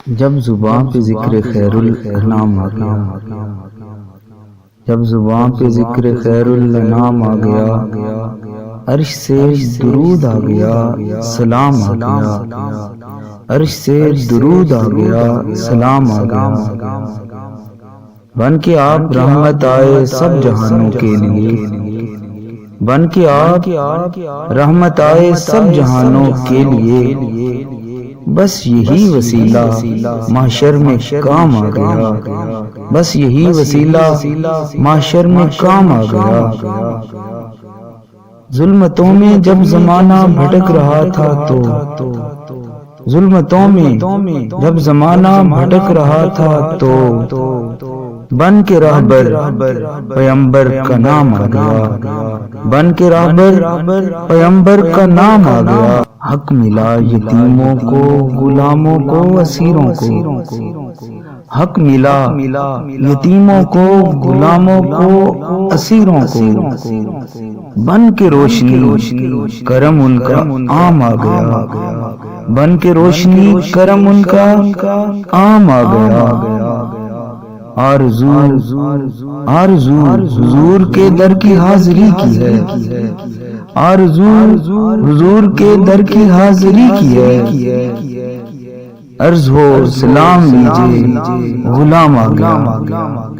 جب زباں پہ ذکر خیر الانام آ گیا، جب زباں پہ ذکر خیر الانام آ گیا، عرش سے درود آ گیا، سلام آ گیا، عرش سے درود آ گیا، سلام آ گیا۔ بن کے آپ رحمت آئے سب جہانوں کے لیے، بن کے آپ رحمت آئے سب جہانوں کے لیے، بس یہی وسیلہ محشر میں کام آ گیا، بس یہی وسیلہ محشر میں کام آ گیا۔ ظلمتوں میں جب زمانہ بھٹک رہا تھا تو، ظلمتوں میں جب زمانہ بھٹک رہا تھا تو، بن کے راہبر پیمبر کا نام آ گیا، بن کے راہبر پیمبر کا نام آ گیا۔ حق ملا یتیموں کو، غلاموں کو، اسیروں کو، حق ملا یتیموں کو، غلاموں کو، اسیروں کو، بن کے روشنی کرم ان کا عام آ گیا، بن کے روشنی کرم ان کا عام آ گیا۔ آرزو حضور کے در کی حاضری کی ہے، آرزو حضور کے در کی حاضری کی ہے، عرض ہو سلام لیجئے غلام آ گیا۔